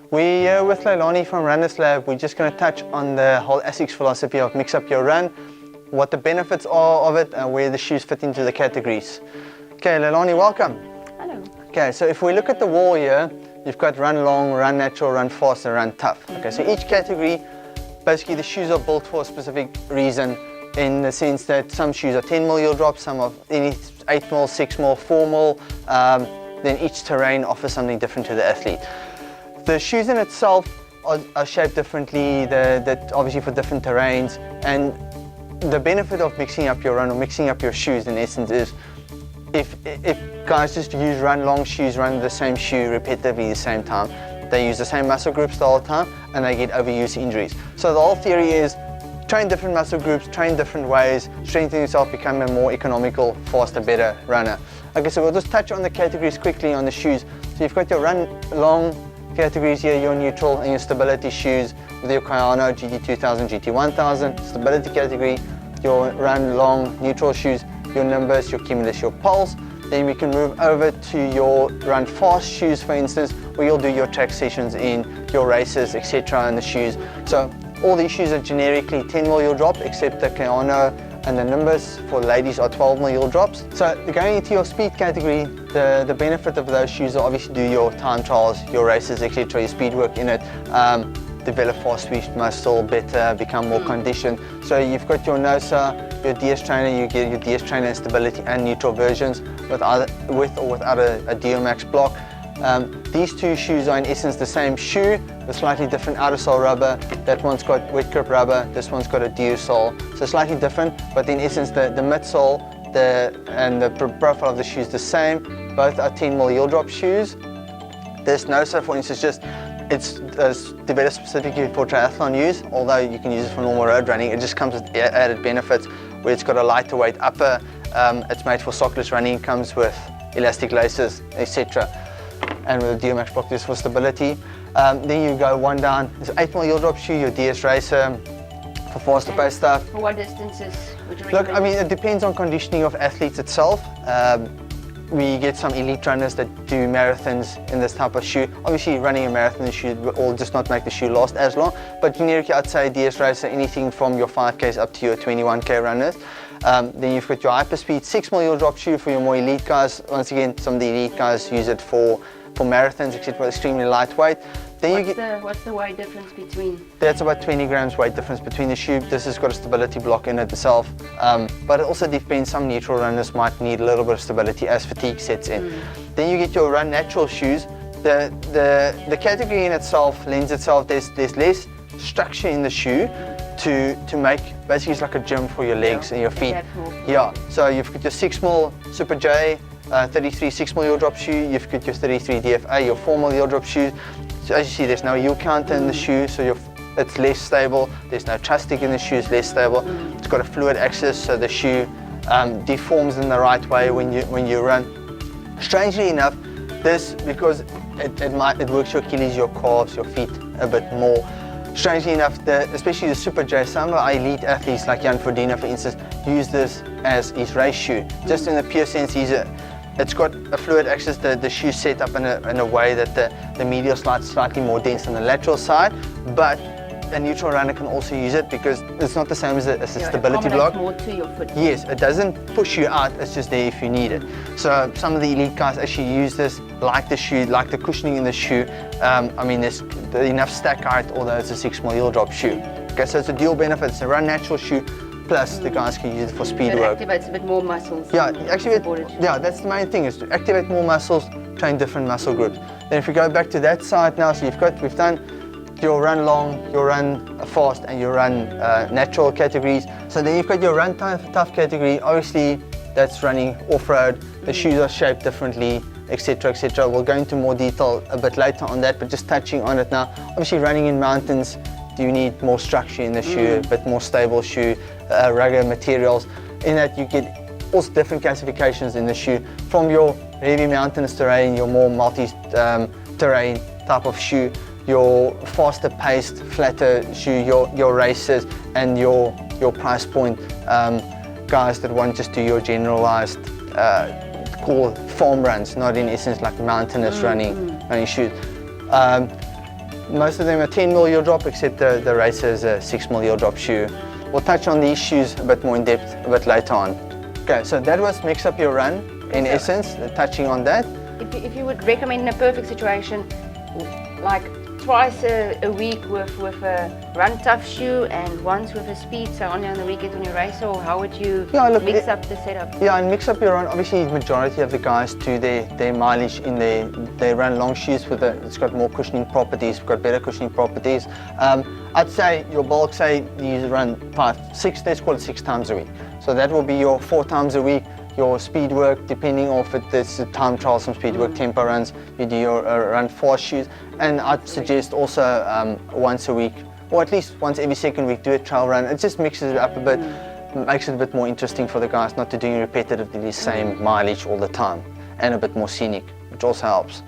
We're here with Leilani from Runners Lab. We're just going to touch on the whole ASICS philosophy of mix up your run, what the benefits are of it, and where the shoes fit into the categories. Okay, Leilani, welcome. Hello. Okay, so if we look at the wall here, you've got run long, run natural, run fast, and run tough. Okay, so each category, basically the shoes are built for a specific reason, in the sense that some shoes are 10mm heel drops, some are 8mm, 6mm, 4mm, then each terrain offers something different to the athlete. The shoes in itself are shaped differently, they're obviously for different terrains, and the benefit of mixing up your run or mixing up your shoes in essence is if guys just use run long shoes, run the same shoe repetitively the same time, they use the same muscle groups the whole time and they get overuse injuries. So the whole theory is train different muscle groups, train different ways, strengthen yourself, become a more economical, faster, better runner. Okay, so we'll just touch on the categories quickly on the shoes. So you've got your run long categories here, your neutral and your stability shoes with your Kayano GT2000, GT1000, stability category, your run long neutral shoes, your Nimbus, your Cumulus, your Pulse. Then we can move over to your run fast shoes, for instance, where you'll do your track sessions in, your races, etc. and the shoes. So all these shoes are generically 10mm heel drop, except the Kayano and the Nimbus for ladies are 12mm heel drops. So going into your speed category, the benefit of those shoes are obviously do your time trials, your races, etc., your speed work in it, develop fast twitch muscle better, become more conditioned. So you've got your NOSA, your DS trainer, you get your DS trainer stability and neutral versions with or without a DioMax block. These two shoes are in essence the same shoe with slightly different outer sole rubber. That one's got wet grip rubber, this one's got a Dio sole. So slightly different, but in essence the midsole and the profile of the shoe is the same. Both are 10mm heel drop shoes. This NOSA, for instance, it's developed specifically for triathlon use, although you can use it for normal road running. It just comes with added benefits where it's got a lighter weight upper, it's made for sockless running, comes with elastic laces, etc. And with a DioMax block just for stability. Then you go one down, it's 8mm heel drop shoe, your DS Racer for faster pace stuff. For what distances would you recommend? Look, I mean, it depends on conditioning of athletes itself. We get some elite runners that do marathons in this type of shoe. Obviously running a marathon shoe will just not make the shoe last as long, but generically I'd say DS Racer, anything from your 5Ks up to your 21K runners. Then you've got your hyperspeed 6mm heel drop shoe for your more elite guys. Once again, some of the elite guys use it for marathons, except for extremely lightweight. Then what's the weight difference between? That's about 20 grams weight difference between the shoe. This has got a stability block in it itself. But it also depends, some neutral runners might need a little bit of stability as fatigue sets in. Then you get your run natural shoes. The category in itself lends itself, there's less structure in the shoe to make, basically it's like a gym for your legs and your feet. Yeah, so you've got your 6mm Super J, 33 6mm heel drop shoe, you've got your 33 DFA, your 4mm heel drop shoes. So as you see, there's no heel counter in the shoe, so it's less stable. There's no truss stick in the shoe, it's less stable. It's got a fluid access, so the shoe deforms in the right way when you run. Strangely enough, this, because it works your Achilles, your calves, your feet a bit more. Strangely enough, especially the Super J, some of our elite athletes like Jan Frodeno, for instance, use this as his race shoe. Just in the pure sense, it's got a fluid access, the shoe set up in a way that the medial slide is slightly more dense than the lateral side, but a neutral runner can also use it because it's not the same as a stability block. More to your foot. Yes, it doesn't push you out, it's just there if you need it. So some of the elite guys actually use this, like the shoe, like the cushioning in the shoe. I mean, there's enough stack height, although it's a 6mm heel drop shoe. Okay, so it's a dual benefit. It's a run natural shoe, plus the guys can use it for speed work. It activates a bit more muscles. Yeah, that's the main thing, is to activate more muscles, train different muscle groups. Then if we go back to that side now, so we've done your run long, your run fast, and your run natural categories. So then you've got your run tough category. Obviously, that's running off-road. The shoes are shaped differently, etc., etc. We'll go into more detail a bit later on that, but just touching on it now. Obviously, running in mountains, you need more structure in the shoe, a bit more stable shoe, rugged materials. In that, you get also different classifications in the shoe. From your heavy mountainous terrain, your more multi-terrain type of shoe, your faster paced, flatter shoe, your races, and your price point guys that want just do your generalized call farm runs, not in essence like mountainous running shoes. Most of them are 10 mil heel drop, except the Racer is a 6 mil heel drop shoe. We'll touch on these shoes a bit more in depth a bit later on. Okay, so that was Mix Up Your Run in essence, touching on that. If you would recommend in a perfect situation, like twice a week with a run tough shoe and once with a speed, so only on the weekend when you race, or how would you mix up the setup? Yeah, and Mix Up Your Run, obviously the majority of the guys do their mileage in they run long shoes with it's got more cushioning properties, got better cushioning properties. I'd say your bulk, say you run 5, 6, let's call it 6 times a week. So that will be your 4 times a week. Your speed work, depending on if it's time trial, some speed work, tempo runs, you do your run fast shoes. And I'd suggest also once a week, or at least once every second week, do a trail run. It just mixes it up a bit, makes it a bit more interesting for the guys, not to do repetitively the same mileage all the time, and a bit more scenic, which also helps.